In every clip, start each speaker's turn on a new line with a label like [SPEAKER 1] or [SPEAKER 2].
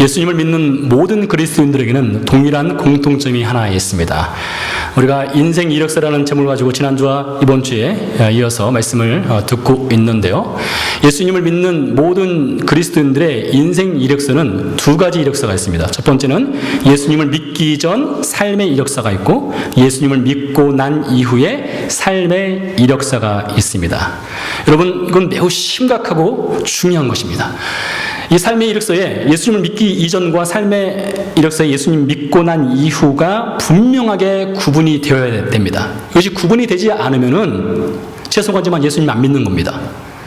[SPEAKER 1] 예수님을 믿는 모든 그리스도인들에게는 동일한 공통점이 하나 있습니다. 우리가 인생 이력서라는 제목을 가지고 지난주와 이번 주에 이어서 말씀을 듣고 있는데요. 예수님을 믿는 모든 그리스도인들의 인생 이력서는 두 가지 이력서가 있습니다. 첫 번째는 예수님을 믿기 전 삶의 이력서가 있고, 예수님을 믿고 난 이후에 삶의 이력서가 있습니다. 여러분, 이건 매우 심각하고 중요한 것입니다. 이 삶의 이력서에 예수님을 믿기 이전과 삶의 이력서에 예수님 믿고 난 이후가 분명하게 구분이 되어야 됩니다. 이것이 구분이 되지 않으면은 죄송하지만 예수님 안 믿는 겁니다.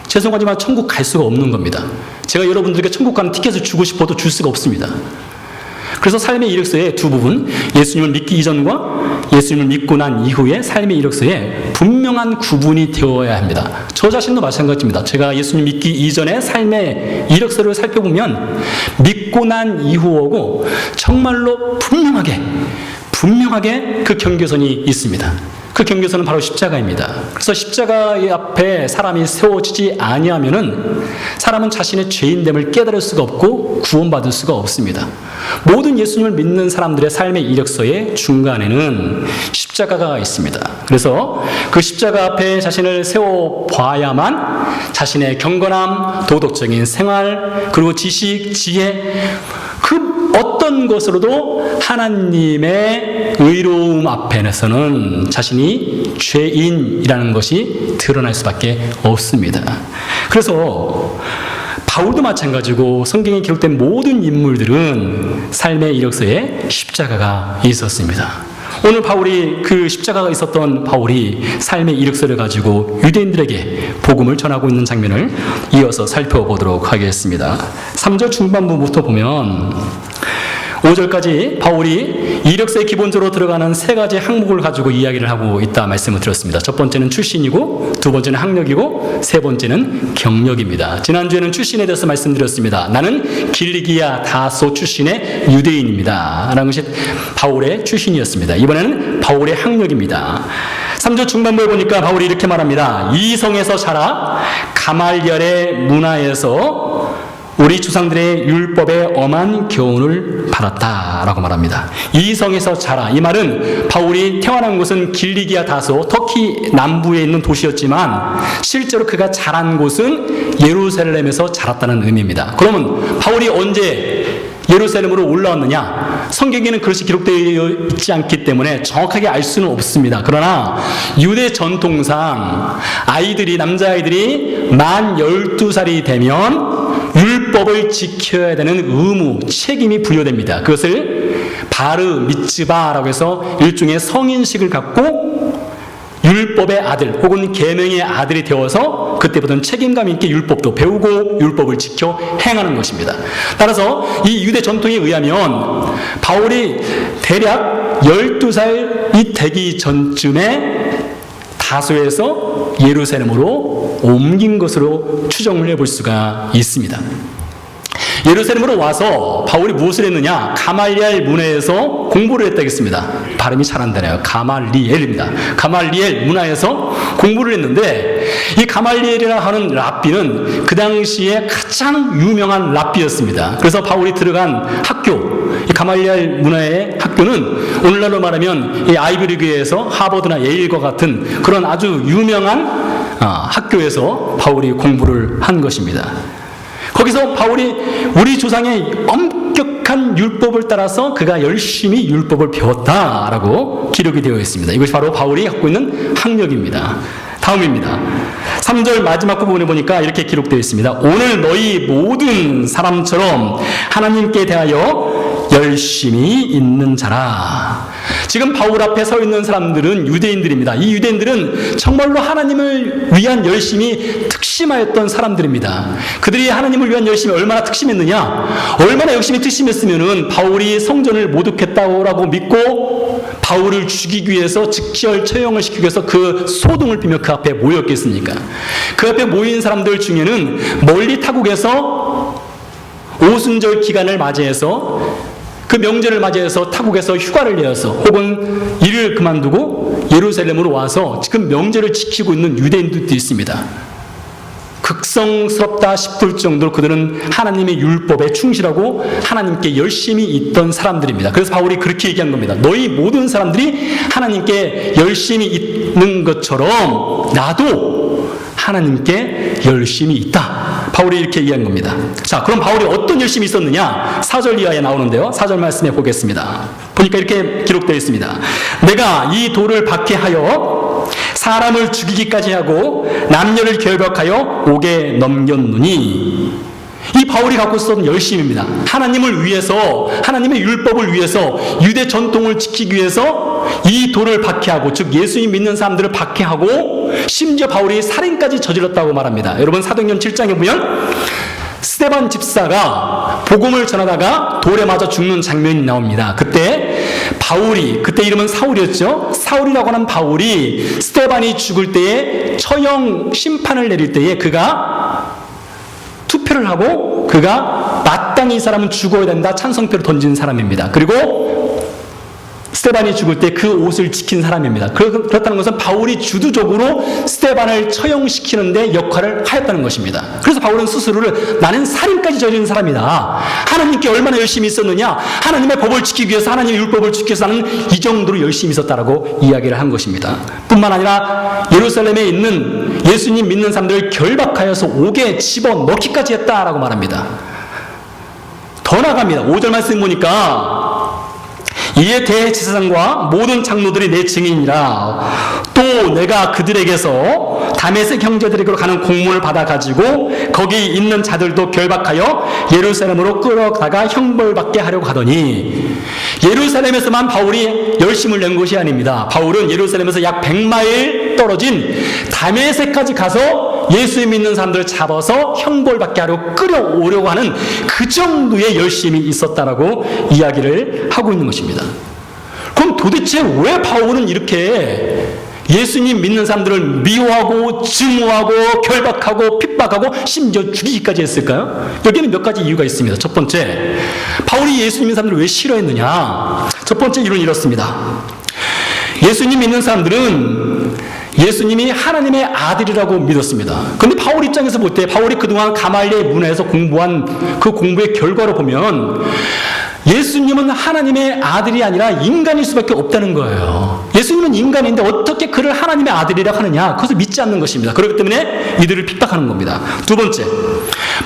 [SPEAKER 1] 죄송하지만 천국 갈 수가 없는 겁니다. 제가 여러분들에게 천국 가는 티켓을 주고 싶어도 줄 수가 없습니다. 그래서 삶의 이력서의 두 부분, 예수님을 믿기 이전과 예수님을 믿고 난 이후의 삶의 이력서에 분명한 구분이 되어야 합니다. 저 자신도 마찬가지입니다. 제가 예수님 믿기 이전의 삶의 이력서를 살펴보면 믿고 난 이후하고 정말로 분명하게 그 경계선이 있습니다. 그 경계선은 바로 십자가입니다. 그래서 십자가의 앞에 사람이 세워지지 아니하면은 사람은 자신의 죄인됨을 깨달을 수가 없고 구원받을 수가 없습니다. 모든 예수님을 믿는 사람들의 삶의 이력서의 중간에는 십자가가 있습니다. 그래서 그 십자가 앞에 자신을 세워봐야만 자신의 경건함, 도덕적인 생활, 그리고 지식, 지혜, 그 어떤 것으로도 하나님의 의로움 앞에서는 자신이 죄인이라는 것이 드러날 수밖에 없습니다. 그래서 바울도 마찬가지고 성경에 기록된 모든 인물들은 삶의 이력서에 십자가가 있었습니다. 오늘 바울이 그 십자가가 있었던 바울이 삶의 이력서를 가지고 유대인들에게 복음을 전하고 있는 장면을 이어서 살펴보도록 하겠습니다. 3절 중반부부터 보면 5절까지 바울이 이력서에 기본적으로 들어가는 세 가지 항목을 가지고 이야기를 하고 있다 말씀을 드렸습니다. 첫 번째는 출신이고, 두 번째는 학력이고, 세 번째는 경력입니다. 지난주에는 출신에 대해서 말씀드렸습니다. 나는 길리기아 다소 출신의 유대인입니다 라는 것이 바울의 출신이었습니다. 이번에는 바울의 학력입니다. 3절 중반부에 보니까 바울이 이렇게 말합니다. 이성에서 자라 가말리엘의 문화에서 우리 조상들의 율법에 엄한 교훈을 받았다라고 말합니다. 이성에서 자라. 이 말은 바울이 태어난 곳은 길리기아 다소 터키 남부에 있는 도시였지만 실제로 그가 자란 곳은 예루살렘에서 자랐다는 의미입니다. 그러면 바울이 언제 예루살렘으로 올라왔느냐? 성경에는 그것이 기록되어 있지 않기 때문에 정확하게 알 수는 없습니다. 그러나 유대 전통상 남자아이들이 만 12살이 되면 율법을 지켜야 되는 의무, 책임이 부여됩니다. 그것을 바르 미츠바라고 해서 일종의 성인식을 갖고 율법의 아들 혹은 계명의 아들이 되어서 그때부터는 책임감 있게 율법도 배우고 율법을 지켜 행하는 것입니다. 따라서 이 유대 전통에 의하면 바울이 대략 12살이 되기 전쯤에 다소에서 예루살렘으로 옮긴 것으로 추정을 해볼 수가 있습니다. 예루살렘으로 와서 바울이 무엇을 했느냐? 가말리엘 문화에서 공부를 했다겠습니다. 발음이 잘 안 되네요. 가말리엘입니다. 가말리엘 문화에서 공부를 했는데 이 가말리엘이라 하는 랍비는 그 당시에 가장 유명한 랍비였습니다. 그래서 바울이 들어간 학교, 이 가말리엘 문화의 학교는 오늘날로 말하면 이 아이비리그에서 하버드나 예일과 같은 그런 아주 유명한 학교에서 바울이 공부를 한 것입니다. 거기서 바울이 우리 조상의 엄격한 율법을 따라서 그가 열심히 율법을 배웠다라고 기록이 되어 있습니다. 이것이 바로 바울이 갖고 있는 학력입니다. 다음입니다. 3절 마지막 부분에 보니까 이렇게 기록되어 있습니다. 오늘 너희 모든 사람처럼 하나님께 대하여 열심히 있는 자라. 지금 바울 앞에 서 있는 사람들은 유대인들입니다. 이 유대인들은 정말로 하나님을 위한 열심이 특심하였던 사람들입니다. 그들이 하나님을 위한 열심이 얼마나 특심했느냐? 얼마나 열심히 특심했으면은 바울이 성전을 모독했다고 믿고 바울을 죽이기 위해서 즉결 처형을 시키기 위해서 그 소동을 피며 그 앞에 모였겠습니까? 그 앞에 모인 사람들 중에는 멀리 타국에서 오순절 기간을 맞이해서 그 명절을 맞이해서 타국에서 휴가를 내어서 혹은 일을 그만두고 예루살렘으로 와서 지금 명절을 지키고 있는 유대인들도 있습니다. 극성스럽다 싶을 정도로 그들은 하나님의 율법에 충실하고 하나님께 열심히 있던 사람들입니다. 그래서 바울이 그렇게 얘기한 겁니다. 너희 모든 사람들이 하나님께 열심히 있는 것처럼 나도 하나님께 열심히 있다. 바울이 이렇게 얘기한 겁니다. 자, 그럼 바울이 어떤 열심이 있었느냐? 4절 이하에 나오는데요. 4절 말씀해 보겠습니다. 보니까 이렇게 기록되어 있습니다. 내가 이 돌을 박해하여 사람을 죽이기까지 하고 남녀를 결박하여 옥에 넘겼느니, 이 바울이 갖고 있었던 열심입니다. 하나님을 위해서, 하나님의 율법을 위해서, 유대 전통을 지키기 위해서 이 돌을 박해하고, 즉 예수님 믿는 사람들을 박해하고, 심지어 바울이 살인까지 저질렀다고 말합니다. 여러분 사도행전 7장에 보면 스데반 집사가 복음을 전하다가 돌에 맞아 죽는 장면이 나옵니다. 그때 바울이, 그때 이름은 사울이었죠. 사울이라고 하는 바울이 스데반이 죽을 때에 처형 심판을 내릴 때에 그가 투표를 하고 그가 마땅히 이 사람은 죽어야 된다 찬성표를 던진 사람입니다. 그리고 스데반이 죽을 때 그 옷을 지킨 사람입니다. 그렇다는 것은 바울이 주도적으로 스데반을 처형시키는데 역할을 하였다는 것입니다. 그래서 바울은 스스로를 나는 살인까지 저지른 사람이다. 하나님께 얼마나 열심히 있었느냐? 하나님의 법을 지키기 위해서, 하나님의 율법을 지키기 위해서 나는 이 정도로 열심히 있었다라고 이야기를 한 것입니다. 뿐만 아니라 예루살렘에 있는 예수님 믿는 사람들을 결박하여서 옥에 집어넣기까지 했다라고 말합니다. 더 나아갑니다. 5절 말씀 보니까 이에 대제사장과 모든 장로들이 내 증인이라. 또 내가 그들에게서 다메섹 형제들에게로 가는 공문을 받아가지고 거기 있는 자들도 결박하여 예루살렘으로 끌어다가 형벌받게 하려고 하더니, 예루살렘에서만 바울이 열심을 낸 것이 아닙니다. 바울은 예루살렘에서 약 100마일 떨어진 다메섹까지 가서 예수 믿는 사람들을 잡아서 형벌받게 하려고 끌어오려고 하는 그 정도의 열심이 있었다라고 이야기를 하고 있는 것입니다. 그럼 도대체 왜 바울은 이렇게 예수님 믿는 사람들을 미워하고 증오하고 결박하고 핍박하고 심지어 죽이기까지 했을까요? 여기에는 몇 가지 이유가 있습니다. 첫 번째, 바울이 예수님 믿는 사람들을 왜 싫어했느냐? 첫 번째 이유는 이렇습니다. 예수님 믿는 사람들은 예수님이 하나님의 아들이라고 믿었습니다. 그런데 바울 입장에서 볼 때, 바울이 그동안 가말리엘 문화에서 공부한 그 공부의 결과로 보면 예수님은 하나님의 아들이 아니라 인간일 수밖에 없다는 거예요. 예수님은 인간인데 어떻게 그를 하나님의 아들이라고 하느냐? 그것을 믿지 않는 것입니다. 그렇기 때문에 이들을 핍박하는 겁니다. 두 번째,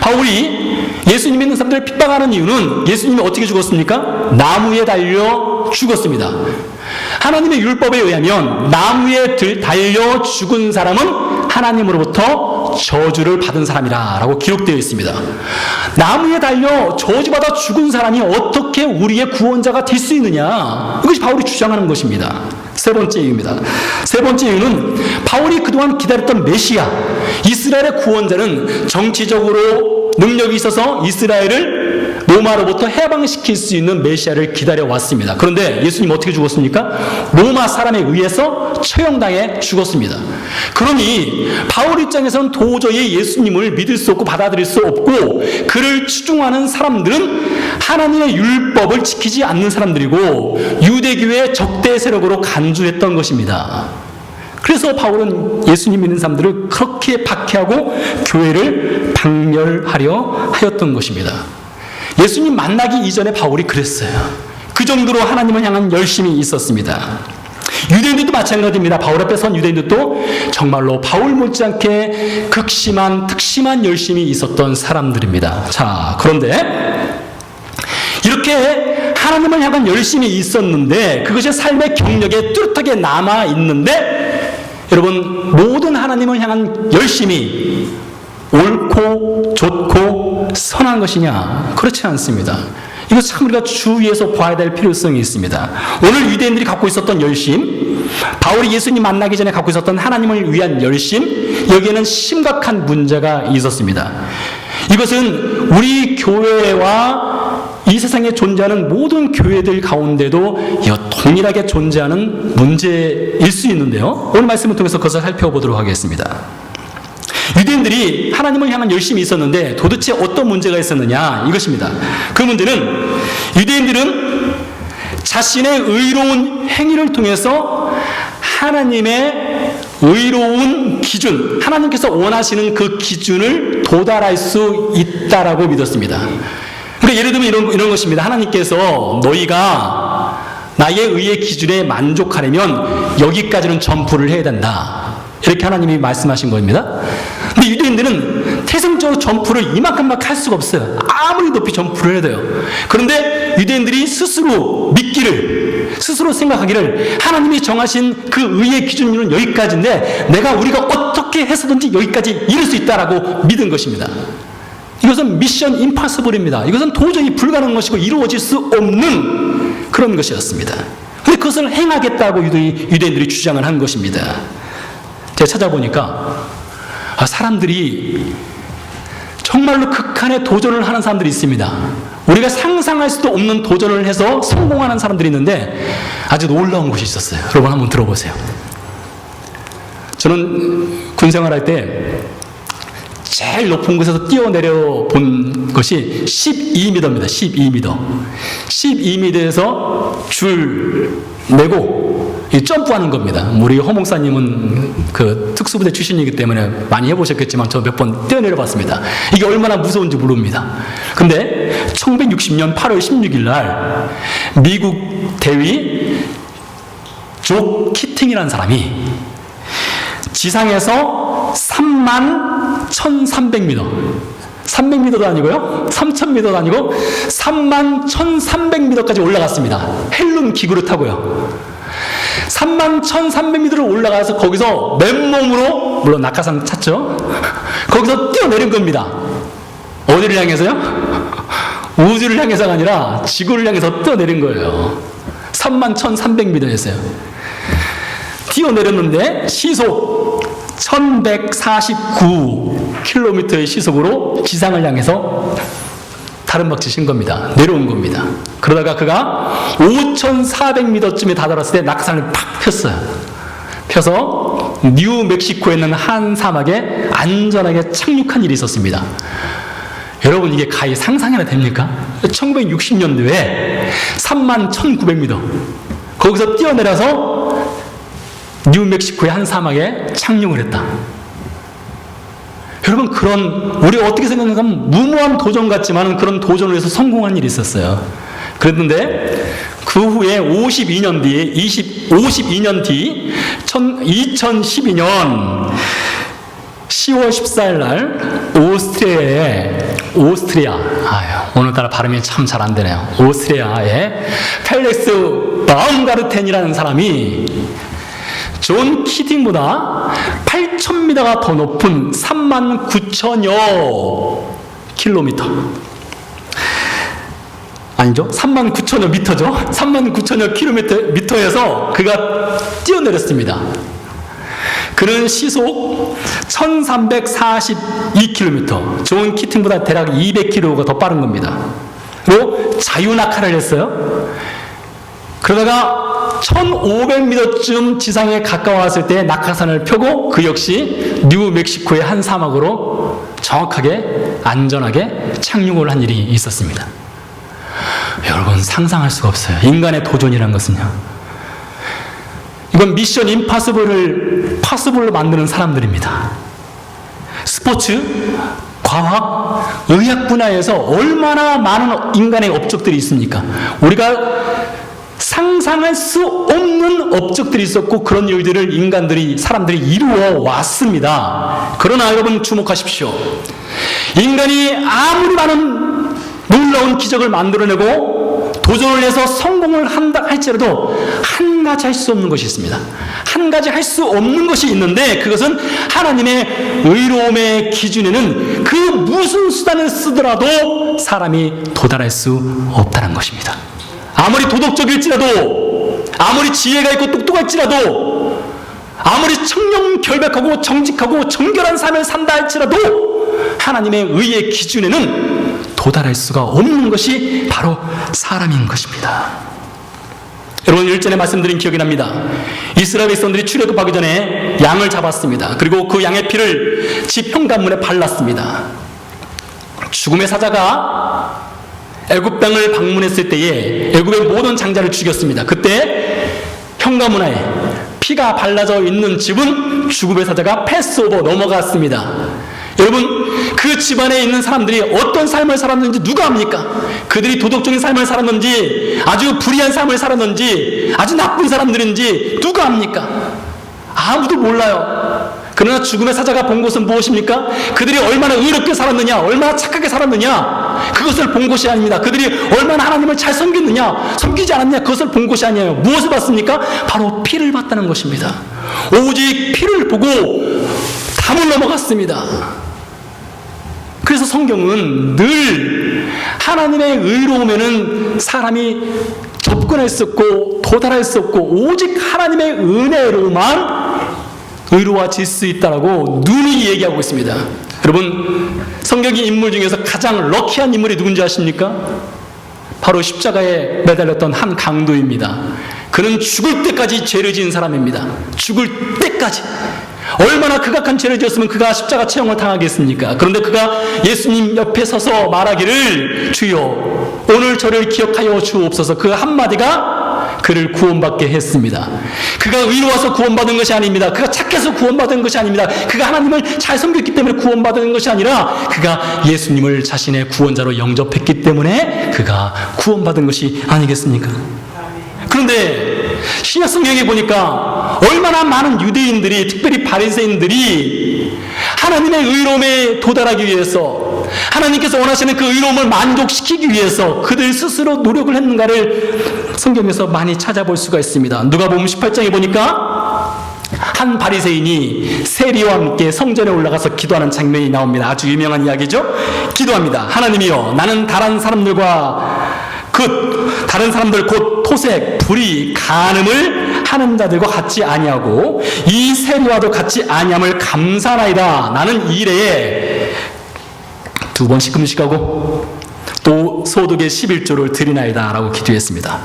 [SPEAKER 1] 바울이 예수님 믿는 사람들을 핍박하는 이유는 예수님이 어떻게 죽었습니까? 나무에 달려 죽었습니다. 하나님의 율법에 의하면 나무에 달려 죽은 사람은 하나님으로부터 저주를 받은 사람이라고 기록되어 있습니다. 나무에 달려 저주받아 죽은 사람이 어떻게 우리의 구원자가 될 수 있느냐? 이것이 바울이 주장하는 것입니다. 세 번째 이유입니다. 세 번째 이유는 바울이 그동안 기다렸던 메시아, 이스라엘의 구원자는 정치적으로 능력이 있어서 이스라엘을 로마로부터 해방시킬 수 있는 메시아를 기다려왔습니다. 그런데 예수님 어떻게 죽었습니까? 로마 사람에 의해서 처형당해 죽었습니다. 그러니 바울 입장에서는 도저히 예수님을 믿을 수 없고 받아들일 수 없고, 그를 추종하는 사람들은 하나님의 율법을 지키지 않는 사람들이고 유대교의 적대 세력으로 간주했던 것입니다. 그래서 바울은 예수님 믿는 사람들을 그렇게 박해하고 교회를 박멸하려 하였던 것입니다. 예수님 만나기 이전에 바울이 그랬어요. 그 정도로 하나님을 향한 열심이 있었습니다. 유대인들도 마찬가지입니다. 바울 앞에 선 유대인들도 정말로 바울 못지않게 특심한 열심이 있었던 사람들입니다. 자, 그런데 이렇게 하나님을 향한 열심이 있었는데 그것이 삶의 경력에 뚜렷하게 남아있는데, 여러분, 모든 하나님을 향한 열심이 옳고 좋고 선한 것이냐? 그렇지 않습니다. 이거 참 우리가 주의해서 봐야 될 필요성이 있습니다. 오늘 유대인들이 갖고 있었던 열심, 바울이 예수님 만나기 전에 갖고 있었던 하나님을 위한 열심, 여기에는 심각한 문제가 있었습니다. 이것은 우리 교회와 이 세상에 존재하는 모든 교회들 가운데도 동일하게 존재하는 문제일 수 있는데요. 오늘 말씀을 통해서 그것을 살펴보도록 하겠습니다. 유대인들이 하나님을 향한 열심이 있었는데 도대체 어떤 문제가 있었느냐? 이것입니다. 그 문제는 유대인들은 자신의 의로운 행위를 통해서 하나님의 의로운 기준, 하나님께서 원하시는 그 기준을 도달할 수 있다라고 믿었습니다. 그러니까 예를 들면 이런 것입니다. 하나님께서 너희가 나의 의의 기준에 만족하려면 여기까지는 점프를 해야 된다, 이렇게 하나님이 말씀하신 겁니다. 근데 유대인들은 태생적으로 점프를 이만큼밖에 할 수가 없어요. 아무리 높이 점프를 해도 돼요. 그런데 유대인들이 스스로 믿기를, 스스로 생각하기를 하나님이 정하신 그 의의 기준은 여기까지인데 우리가 어떻게 해서든지 여기까지 이룰 수 있다라고 믿은 것입니다. 이것은 미션 임파서블입니다. 이것은 도저히 불가능한 것이고 이루어질 수 없는 그런 것이었습니다. 그런데 그것을 행하겠다고 유대인들이 주장을 한 것입니다. 제가 찾아보니까 사람들이 정말로 극한의 도전을 하는 사람들이 있습니다. 우리가 상상할 수도 없는 도전을 해서 성공하는 사람들이 있는데 아주 놀라운 곳이 있었어요. 여러분 한번 들어보세요. 저는 군 생활할 때 제일 높은 곳에서 뛰어내려 본 것이 12m입니다. 12m. 12m에서 줄 내고 점프하는 겁니다. 우리 허 목사님은 그 특수부대 출신이기 때문에 많이 해보셨겠지만 저 몇 번 뛰어내려 봤습니다. 이게 얼마나 무서운지 모릅니다. 근데 1960년 8월 16일 날 미국 대위 조 키팅이라는 사람이 지상에서 31,300m, 300m도 아니고요, 3,000m도 아니고 31,300m까지 올라갔습니다. 헬름 기구를 타고요. 31,300m를 올라가서 거기서 맨몸으로, 물론 낙하산 탔죠, 거기서 뛰어내린 겁니다. 어디를 향해서요? 우주를 향해서가 아니라 지구를 향해서 뛰어내린 거예요. 31,300m였어요. 뛰어내렸는데 시속 1149km의 시속으로 지상을 향해서 다른박질 친 겁니다. 내려온 겁니다. 그러다가 그가 5,400m쯤에 다다랐을 때 낙하산을 팍 폈어요. 펴서 뉴멕시코에 있는 한 사막에 안전하게 착륙한 일이 있었습니다. 여러분 이게 가히 상상이나 됩니까? 1960년도에 31,900m 거기서 뛰어내려서 뉴멕시코의 한 사막에 착륙을 했다. 여러분 우리 어떻게 생각하면 무모한 도전 같지만 그런 도전을 해서 성공한 일이 있었어요. 그랬는데 그 후에 52년 뒤 2012년 10월 14일 날 오늘따라 발음이 참 잘 안 되네요. 오스트리아의 펠릭스 바움가르텐이라는 사람이 존 키팅보다 8,000m가 더 높은 39,000여 킬로미터, 아니죠? 39,000여 미터죠? 39,000여 킬로미터에서 그가 뛰어내렸습니다. 그는 시속 1342km, 존 키팅보다 대략 200km가 더 빠른 겁니다. 그리고 자유낙하를 했어요. 그러다가 1500m쯤 지상에 가까웠을 때 낙하산을 펴고 그 역시 뉴멕시코의 한 사막으로 정확하게 안전하게 착륙을 한 일이 있었습니다. 여러분 상상할 수가 없어요. 인간의 도전이라는 것은요, 이건 미션 임파서블을 파서블로 만드는 사람들입니다. 스포츠, 과학, 의학 분야에서 얼마나 많은 인간의 업적들이 있습니까? 우리가 상상할 수 없는 업적들이 있었고 그런 일들을 사람들이 이루어 왔습니다. 그러나 여러분 주목하십시오. 인간이 아무리 많은 놀라운 기적을 만들어내고 도전을 해서 성공을 한다 할지라도 한 가지 할 수 없는 것이 있습니다. 한 가지 할 수 없는 것이 있는데 그것은 하나님의 의로움의 기준에는 그 무슨 수단을 쓰더라도 사람이 도달할 수 없다는 것입니다. 아무리 도덕적일지라도, 아무리 지혜가 있고 똑똑할지라도, 아무리 청렴결백하고 정직하고 정결한 삶을 산다 할지라도 하나님의 의의 기준에는 도달할 수가 없는 것이 바로 사람인 것입니다. 여러분 일전에 말씀드린 기억이 납니다. 이스라엘 백성들이 출애굽하기 전에 양을 잡았습니다. 그리고 그 양의 피를 집 현관문에 발랐습니다. 죽음의 사자가 애굽 땅을 방문했을 때에 애굽의 모든 장자를 죽였습니다. 그때 현관문에 피 피가 발라져 있는 집은 죽음의 사자가 패스오버 넘어갔습니다. 여러분, 그 집안에 있는 사람들이 어떤 삶을 살았는지 누가 압니까? 그들이 도덕적인 삶을 살았는지, 아주 불의한 삶을 살았는지, 아주 나쁜 사람들인지 누가 압니까? 아무도 몰라요. 그러나 죽음의 사자가 본 것은 무엇입니까? 그들이 얼마나 의롭게 살았느냐, 얼마나 착하게 살았느냐, 그것을 본 것이 아닙니다. 그들이 얼마나 하나님을 잘 섬겼느냐, 섬기지 않았느냐, 그것을 본 것이 아니에요. 무엇을 봤습니까? 바로 피를 봤다는 것입니다. 오직 피를 보고 담을 넘어갔습니다. 그래서 성경은 늘 하나님의 의로움에는 사람이 접근할 수 없고 도달할 수 없고 오직 하나님의 은혜로만 의로워질 수 있다라고 누누이 얘기하고 있습니다. 여러분, 성경의 인물 중에서 가장 럭키한 인물이 누군지 아십니까? 바로 십자가에 매달렸던 한 강도입니다. 그는 죽을 때까지 죄를 지은 사람입니다. 죽을 때까지. 얼마나 극악한 죄를 지었으면 그가 십자가 체형을 당하겠습니까? 그런데 그가 예수님 옆에 서서 말하기를, 주여 오늘 저를 기억하여 주옵소서, 그 한마디가 그를 구원받게 했습니다. 그가 의로워서 구원받은 것이 아닙니다. 그가 착해서 구원받은 것이 아닙니다. 그가 하나님을 잘 섬겼기 때문에 구원받은 것이 아니라 그가 예수님을 자신의 구원자로 영접했기 때문에 그가 구원받은 것이 아니겠습니까? 그런데 신약 성경에 보니까 얼마나 많은 유대인들이, 특별히 바리새인들이 하나님의 의로움에 도달하기 위해서, 하나님께서 원하시는 그 의로움을 만족시키기 위해서 그들 스스로 노력을 했는가를 성경에서 많이 찾아볼 수가 있습니다. 누가복음 18장에 보니까 한 바리새인이 세리와 함께 성전에 올라가서 기도하는 장면이 나옵니다. 아주 유명한 이야기죠. 기도합니다. 하나님이여, 나는 다른 사람들 곧 토색, 불의, 간음을 하는 자들과 같지 아니하고 이 세리와도 같지 아니함을 감사하나이다. 나는 이래에 2번씩 금식하고 또 소득의 11조를 드리나이다 라고 기도했습니다.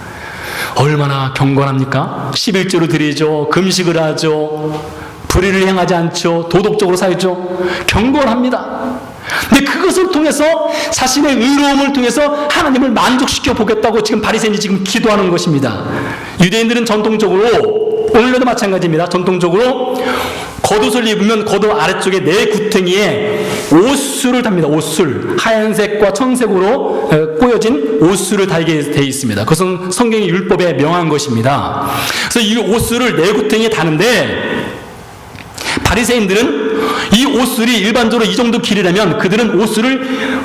[SPEAKER 1] 얼마나 경건합니까? 11조를 드리죠, 금식을 하죠, 불의를 행하지 않죠, 도덕적으로 살죠. 경건합니다. 근데 그것을 통해서, 자신의 의로움을 통해서 하나님을 만족시켜 보겠다고 지금 바리새인이 지금 기도하는 것입니다. 유대인들은 전통적으로, 오늘날도 마찬가지입니다. 전통적으로 겉옷을 입으면 겉옷 아래쪽에 네 구탱이에 옷술을 답니다. 옷술, 하얀색과 청색으로 꼬여진 옷술을 달게 되어 있습니다. 그것은 성경의 율법에 명한 것입니다. 그래서 이 옷술을 네 구탱이에 다는데, 바리새인들은 이 옷술이 일반적으로 이 정도 길이라면 그들은 옷술을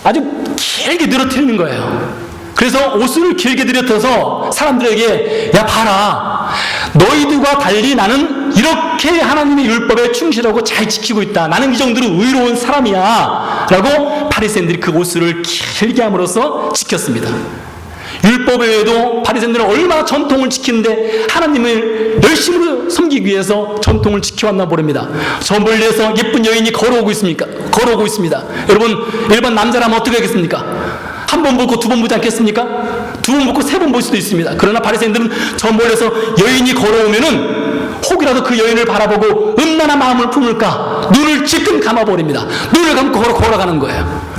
[SPEAKER 1] 아주 길게 늘어뜨리는 거예요. 그래서 옷술을 길게 늘어뜨려서 사람들에게, 야 봐라, 너희들과 달리 나는 이렇게 하나님의 율법에 충실하고 잘 지키고 있다, 나는 이 정도로 의로운 사람이야 라고 바리새인들이 그 옷술을 길게 함으로써 지켰습니다. 율법 외에도 바리새인들은 얼마나 전통을 지키는데 하나님을 열심으로 섬기기 위해서 전통을 지켜왔나 모릅니다. 저 멀리에서 예쁜 여인이 걸어오고 있습니다. 여러분, 일반 남자라면 어떻게 하겠습니까? 한 번 보고 두 번 보지 않겠습니까? 두 번 보고 세 번 볼 수도 있습니다. 그러나 바리새인들은 저 멀리에서 여인이 걸어오면은 혹이라도 그 여인을 바라보고 음란한 마음을 품을까 눈을 찔끔 감아버립니다. 눈을 감고 걸어가는 거예요.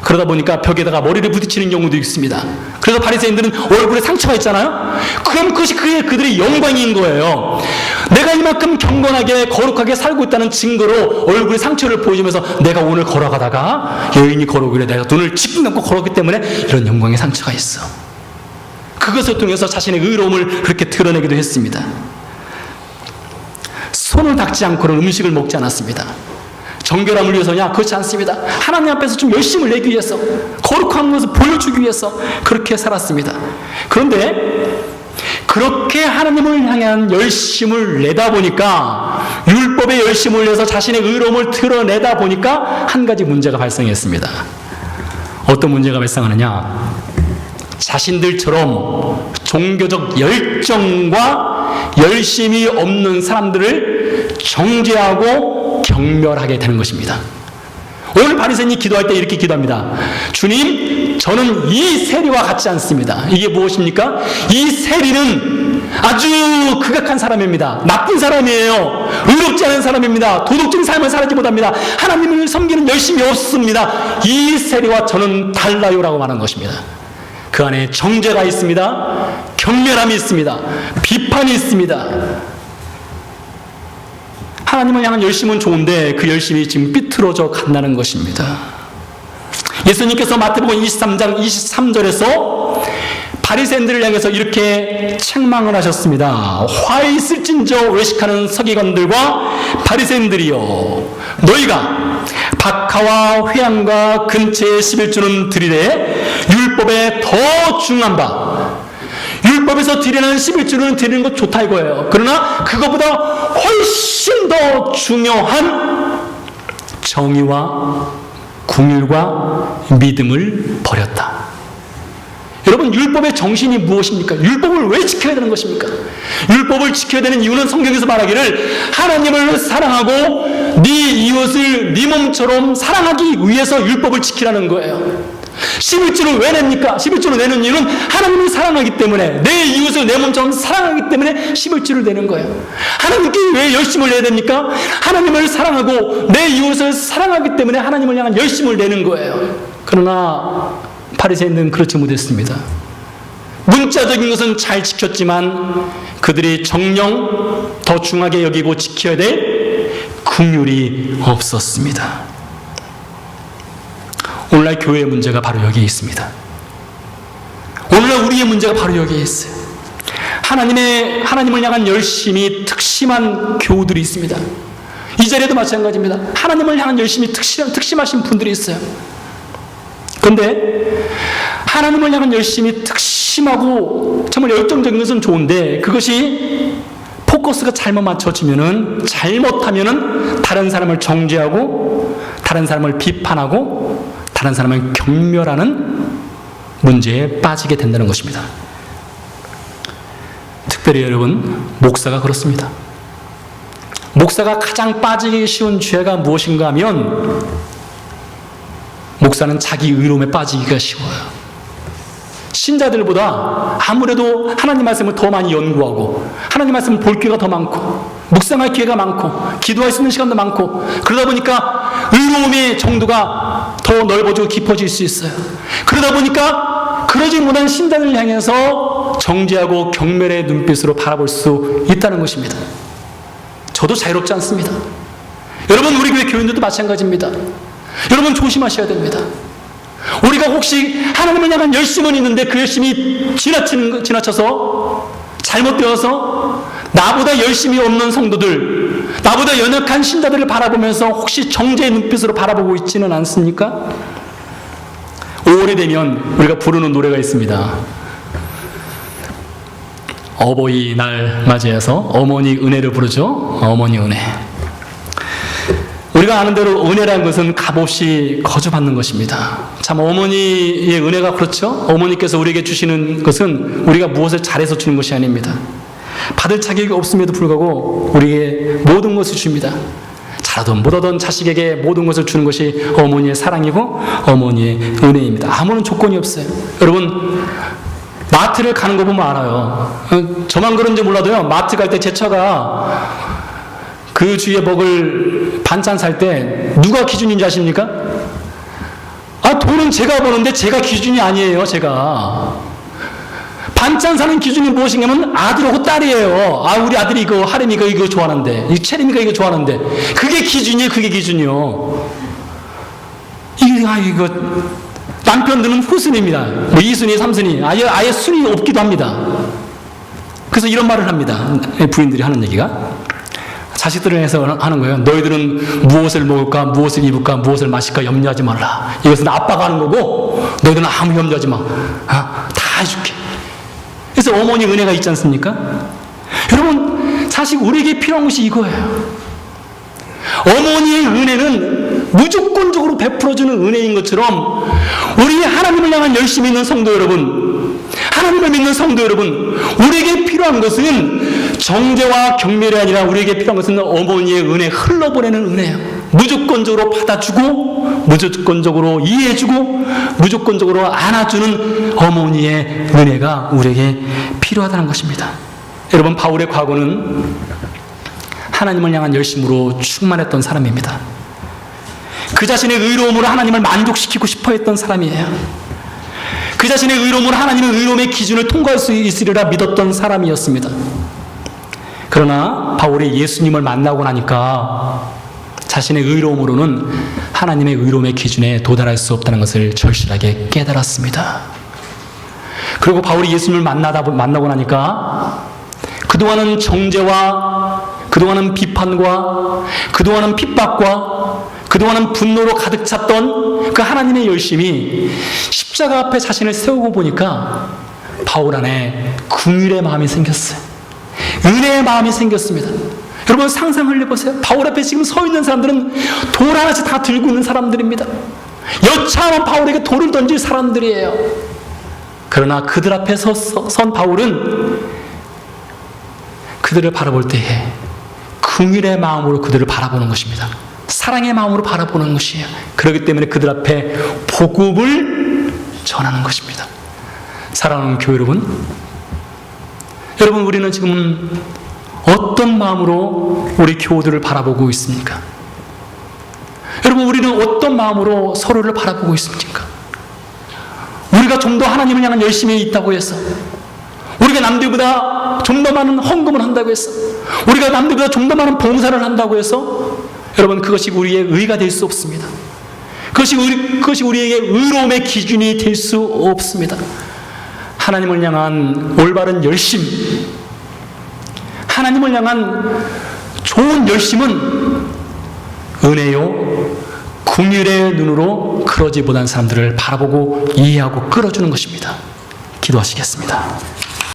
[SPEAKER 1] 그러다 보니까 벽에다가 머리를 부딪히는 경우도 있습니다. 그래서 바리새인들은 얼굴에 상처가 있잖아요. 그럼 그것이 그들의 영광인 거예요. 내가 이만큼 경건하게 거룩하게 살고 있다는 증거로 얼굴에 상처를 보여주면서, 내가 오늘 걸어가다가 여인이 걸어오길래 내가 눈을 찔끔 감고 걸었기 때문에 이런 영광의 상처가 있어. 그것을 통해서 자신의 의로움을 그렇게 드러내기도 했습니다. 손을 닦지 않고는 음식을 먹지 않았습니다. 정결함을 위해서냐? 그렇지 않습니다. 하나님 앞에서 좀 열심을 내기 위해서, 거룩한 것을 보여주기 위해서 그렇게 살았습니다. 그런데 그렇게 하나님을 향한 열심을 내다 보니까, 율법의 열심을 내서 자신의 의로움을 드러내다 보니까 한 가지 문제가 발생했습니다. 어떤 문제가 발생하느냐? 자신들처럼 종교적 열정과 열심이 없는 사람들을 정죄하고 경멸하게 되는 것입니다. 오늘 바리새인이 기도할 때 이렇게 기도합니다. 주님, 저는 이 세리와 같지 않습니다. 이게 무엇입니까? 이 세리는 아주 극악한 사람입니다. 나쁜 사람이에요. 의롭지 않은 사람입니다. 도덕적인 삶을 살지 못합니다. 하나님을 섬기는 열심이 없습니다. 이 세리와 저는 달라요라고 말하는 것입니다. 그 안에 정죄가 있습니다. 경멸함이 있습니다. 비판이 있습니다. 하나님을 향한 열심은 좋은데 그 열심이 지금 삐뚤어져 간다는 것입니다. 예수님께서 마태복음 23장 23절에서 바리새인들을 향해서 이렇게 책망을 하셨습니다. 화 있을진저 외식하는 서기관들과 바리새인들이여, 너희가 박하와 회양과 근처에 11조는 드리되 율법에 더 중요한 바, 율법에서 드리는 11조는 드리는 것 좋다 이거예요. 그러나 그것보다 훨씬 더 중요한 정의와 궁율과 믿음을 버렸다. 여러분, 율법의 정신이 무엇입니까? 율법을 왜 지켜야 되는 것입니까? 율법을 지켜야 되는 이유는 성경에서 말하기를 하나님을 사랑하고 네 이웃을 네 몸처럼 사랑하기 위해서 율법을 지키라는 거예요. 11조를 왜 냅니까? 11조를 내는 이유는 하나님을 사랑하기 때문에, 내 이웃을 내 몸처럼 사랑하기 때문에 11조를 내는 거예요. 하나님께 왜 열심을 내야 됩니까? 하나님을 사랑하고 내 이웃을 사랑하기 때문에 하나님을 향한 열심을 내는 거예요. 그러나 바리새인들은 그렇지 못했습니다. 문자적인 것은 잘 지켰지만 그들이 정령 더 중하게 여기고 지켜야 될 긍휼이 없었습니다. 오늘날 교회의 문제가 바로 여기에 있습니다. 오늘날 우리의 문제가 바로 여기에 있어요. 하나님을 향한 열심이 특심한 교우들이 있습니다. 이 자리에도 마찬가지입니다. 하나님을 향한 열심이 특심하신 분들이 있어요. 그런데 하나님을 향한 열심이 특심하고 정말 열정적인 것은 좋은데 그것이 포커스가 잘못 맞춰지면은, 잘못하면은 다른 사람을 정죄하고 다른 사람을 비판하고 다른 사람을 경멸하는 문제에 빠지게 된다는 것입니다. 특별히 여러분, 목사가 그렇습니다. 목사가 가장 빠지기 쉬운 죄가 무엇인가 하면 목사는 자기 의로움에 빠지기가 쉬워요. 신자들보다 아무래도 하나님 말씀을 더 많이 연구하고 하나님 말씀을 볼 기회가 더 많고 묵상할 기회가 많고 기도할 수 있는 시간도 많고, 그러다 보니까 의로움의 정도가 더 넓어지고 깊어질 수 있어요. 그러다 보니까 그러지 못한 신자들을 향해서 정죄하고 경멸의 눈빛으로 바라볼 수 있다는 것입니다. 저도 자유롭지 않습니다. 여러분, 우리 교회 교인들도 마찬가지입니다. 여러분, 조심하셔야 됩니다. 우리가 혹시 하나님을 향한 열심은 있는데 그 열심이 지나쳐서 잘못되어서 나보다 열심이 없는 성도들, 나보다 연약한 신자들을 바라보면서 혹시 정죄의 눈빛으로 바라보고 있지는 않습니까? 5월이 되면 우리가 부르는 노래가 있습니다. 어버이날 맞이해서 어머니 은혜를 부르죠. 어머니 은혜. 우리가 아는 대로 은혜라는 것은 값없이 거저받는 것입니다. 참, 어머니의 은혜가 그렇죠. 어머니께서 우리에게 주시는 것은 우리가 무엇을 잘해서 주는 것이 아닙니다. 받을 자격이 없음에도 불구하고 우리에게 모든 것을 줍니다. 잘하든 못하든 자식에게 모든 것을 주는 것이 어머니의 사랑이고 어머니의 은혜입니다. 아무런 조건이 없어요. 여러분, 마트를 가는 거 보면 알아요. 저만 그런지 몰라도요, 마트 갈 때 제 차가 그 주위에 먹을 반찬 살 때 누가 기준인지 아십니까? 돈은 제가 버는데 제가 기준이 아니에요. 제가 반찬 사는 기준이 무엇인가면 아들하고 딸이에요. 우리 아들이 이거, 하림이가 이거 좋아하는데, 이 채림이가 이거 좋아하는데, 그게 기준이에요. 그게 기준이요. 이거 남편들은 후순위입니다. 뭐 2순위, 3순위, 아예 순위 없기도 합니다. 그래서 이런 말을 합니다. 부인들이 하는 얘기가, 자식들을 해서 하는 거예요. 너희들은 무엇을 먹을까, 무엇을 입을까, 무엇을 마실까 염려하지 말라. 이것은 아빠가 하는 거고 너희들은 아무 염려하지 마. 다 해줄게. 그래서 어머니 은혜가 있지 않습니까? 여러분, 사실 우리에게 필요한 것이 이거예요. 어머니의 은혜는 무조건적으로 베풀어주는 은혜인 것처럼 우리 하나님을 향한 열심히 있는 성도 여러분, 하나님을 믿는 성도 여러분, 우리에게 필요한 것은 정죄와 경멸이 아니라 우리에게 필요한 것은 어머니의 은혜, 흘러보내는 은혜예요. 무조건적으로 받아주고 무조건적으로 이해해주고 무조건적으로 안아주는 어머니의 은혜가 우리에게 필요하다는 것입니다. 여러분, 바울의 과거는 하나님을 향한 열심으로 충만했던 사람입니다. 그 자신의 의로움으로 하나님을 만족시키고 싶어 했던 사람이에요. 그 자신의 의로움으로 하나님의 의로움의 기준을 통과할 수 있으리라 믿었던 사람이었습니다. 그러나 바울이 예수님을 만나고 나니까 자신의 의로움으로는 하나님의 의로움의 기준에 도달할 수 없다는 것을 절실하게 깨달았습니다. 그리고 바울이 예수님을 만나고 나니까 그동안은 정죄와 그동안은 비판과 그동안은 핍박과 그동안은 분노로 가득 찼던 그 하나님의 열심이 십자가 앞에 자신을 세우고 보니까 바울 안에 긍휼의 마음이 생겼어요. 은혜의 마음이 생겼습니다. 여러분 상상을 해보세요. 바울 앞에 지금 서 있는 사람들은 돌 하나씩 다 들고 있는 사람들입니다. 여차하면 바울에게 돌을 던질 사람들이에요. 그러나 그들 앞에 선 바울은 그들을 바라볼 때에 긍휼의 마음으로 그들을 바라보는 것입니다. 사랑의 마음으로 바라보는 것이에요. 그렇기 때문에 그들 앞에 복음을 전하는 것입니다. 사랑하는 교회 여러분 우리는 지금 어떤 마음으로 우리 교우들을 바라보고 있습니까? 여러분 우리는 어떤 마음으로 서로를 바라보고 있습니까? 우리가 좀 더 하나님을 향한 열심이 있다고 해서, 우리가 남들보다 좀 더 많은 헌금을 한다고 해서, 우리가 남들보다 좀 더 많은 봉사를 한다고 해서 여러분 그것이 우리의 의가 될 수 없습니다. 그것이 우리에게 의로움의 기준이 될 수 없습니다. 하나님을 향한 올바른 열심, 하나님을 향한 좋은 열심은 은혜요 긍휼의 눈으로 그러지 못한 사람들을 바라보고 이해하고 끌어주는 것입니다. 기도하시겠습니다.